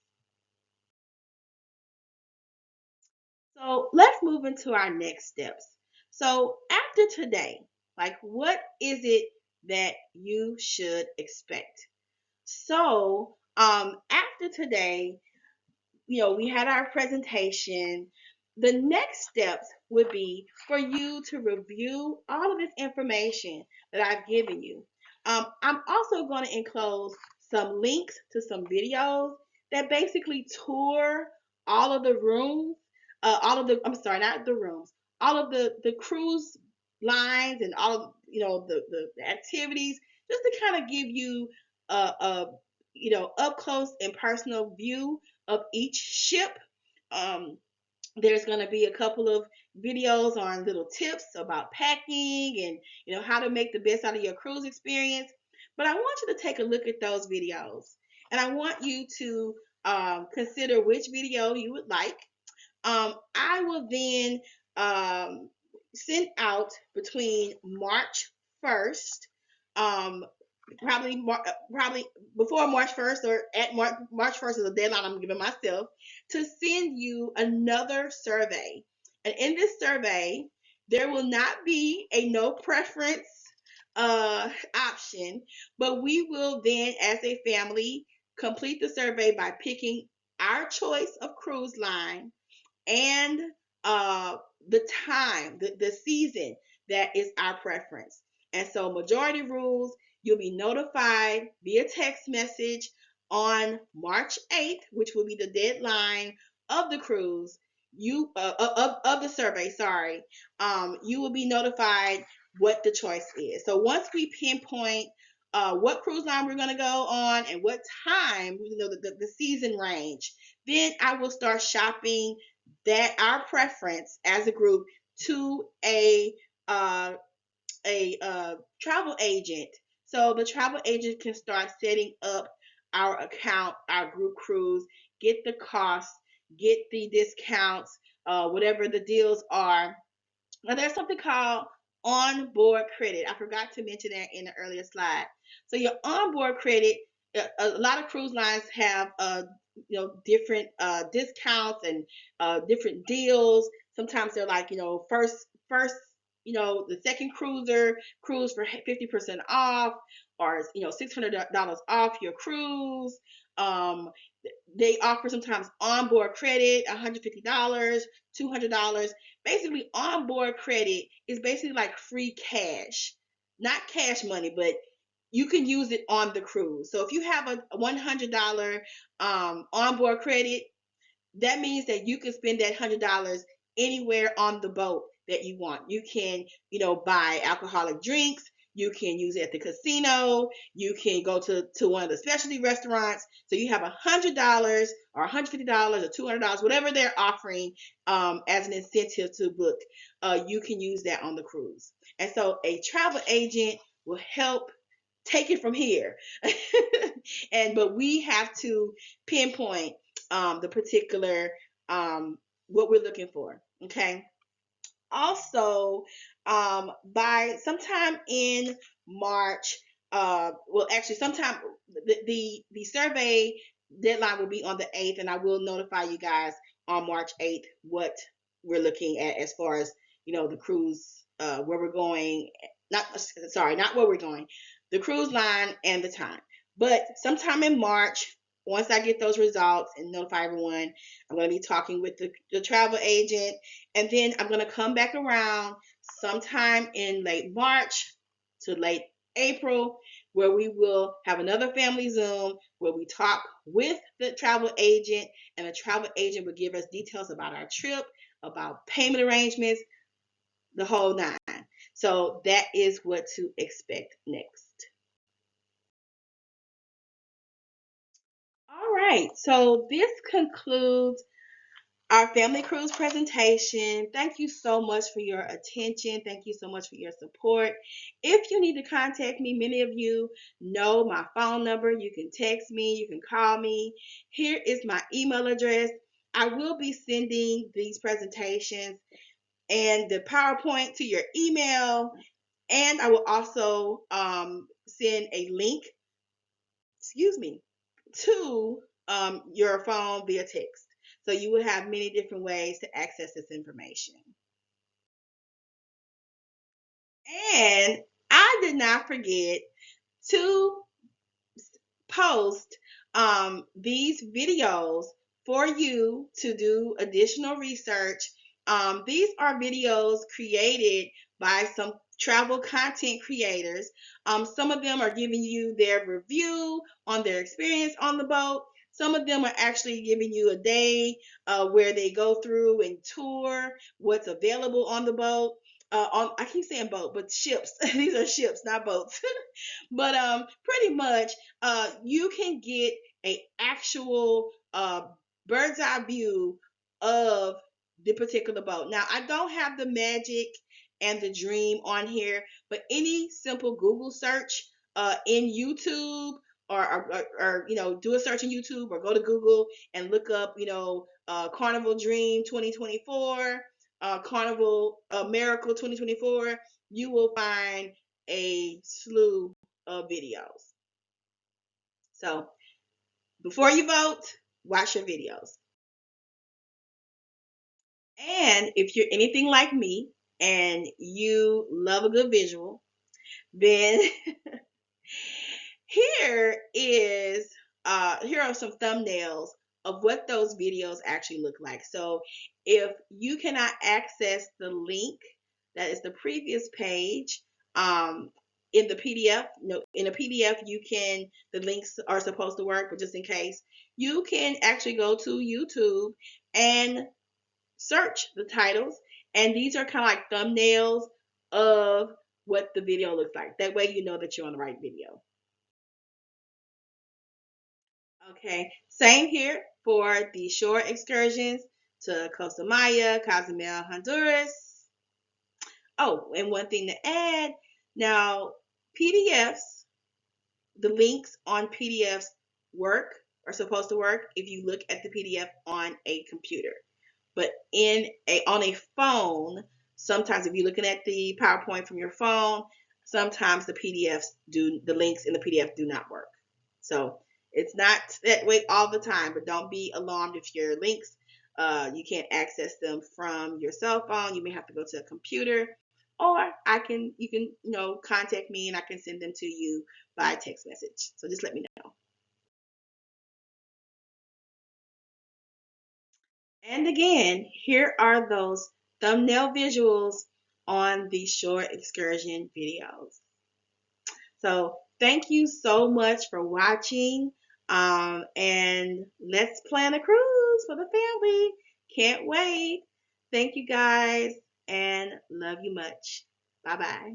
So let's move into our next steps. So after today, like, what is it that you should expect? So after today, we had our presentation. The next steps would be for you to review all of this information that I've given you. I'm also going to enclose some links to some videos that basically tour all of the rooms, all of the, I'm sorry, not the rooms, all of the cruise lines and all of, the activities, just to kind of give you a up close and personal view of each ship. Um, there's going to be a couple of videos on little tips about packing and how to make the best out of your cruise experience. But I want you to take a look at those videos, and I want you to consider which video you would like. I will then send out between March 1st, probably before March 1st or at March 1st is the deadline I'm giving myself, to send you another survey. And in this survey, there will not be a no preference option, but we will then, as a family, complete the survey by picking our choice of cruise line and uh, the time, the season that is our preference. And so, majority rules, you'll be notified via text message on March 8th, which will be the deadline of the cruise. Of the survey, sorry. You will be notified what the choice is. So once we pinpoint what cruise line we're going to go on and what time, the season range, then I will start shopping that our preference as a group to uh, a travel agent. So the travel agent can start setting up our account, our group cruise, get the costs, get the discounts, whatever the deals are. Now, there's something called onboard credit. I forgot to mention that in the earlier slide. So your onboard credit, a lot of cruise lines have different discounts and different deals. Sometimes they're like first the second cruise for 50% off, or $600 off your cruise. Um, they offer sometimes onboard credit, $150, $200. Basically, onboard credit is basically like free cash, not cash money, but you can use it on the cruise. So if you have a $100 onboard credit, that means that you can spend that $100 anywhere on the boat that you want. You can, buy alcoholic drinks. You can use it at the casino. You can go to one of the specialty restaurants. So you have $100 or $150 or $200, whatever they're offering as an incentive to book. You can use that on the cruise. And so a travel agent will help take it from here. But we have to pinpoint the particular what we're looking for. Okay. Also, by sometime in March, well, actually, sometime the survey deadline will be on the 8th, and I will notify you guys on March 8th what we're looking at as far as the cruise, where we're going. Not where we're going, the cruise line and the time. But sometime in March, once I get those results and notify everyone, I'm going to be talking with the travel agent, and then I'm going to come back around sometime in late March to late April, where we will have another family Zoom where we talk with the travel agent, and the travel agent will give us details about our trip, about payment arrangements, the whole nine. So that is what to expect next. All right, so this concludes our family cruise presentation. Thank you so much for your attention. Thank you so much for your support. If you need to contact me, many of you know my phone number. You can text me, you can call me. Here is my email address. I will be sending these presentations and the PowerPoint to your email, and I will also send a link, to your phone via text. So you will have many different ways to access this information. And I did not forget to post these videos for you to do additional research. These are videos created by some travel content creators. Some of them are giving you their review on their experience on the boat. Some of them are actually giving you a day where they go through and tour what's available on the boat. on, I keep saying boat, but ships. These are ships, not boats. But pretty much you can get a actual bird's eye view of the particular boat. Now I don't have the Magic and the Dream on here, but any simple Google search in YouTube, or do a search in YouTube or go to Google and look up Carnival Dream 2024, Carnival Miracle 2024, you will find a slew of videos. So before you vote, watch your videos. And if you're anything like me and you love a good visual, then here is here are some thumbnails of what those videos actually look like. So if you cannot access the link that is the previous page, in the PDF, no, in a PDF you can, the links are supposed to work, but just in case, you can actually go to YouTube and search the titles, and these are kind of like thumbnails of what the video looks like. That way you know that you're on the right video. Okay, same here for the shore excursions to Costa Maya, Cozumel, Honduras. Oh, and one thing to add, now PDFs, the links on PDFs are supposed to work if you look at the PDF on a computer. But on a phone, sometimes if you're looking at the PowerPoint from your phone, sometimes the links in the PDF do not work. So it's not that way all the time, but don't be alarmed if your links you can't access them from your cell phone. You may have to go to a computer, or you can contact me and I can send them to you by text message. So just let me know. And again, here are those thumbnail visuals on the shore excursion videos. So thank you so much for watching. And let's plan a cruise for the family. Can't wait. Thank you guys and love you much. Bye bye.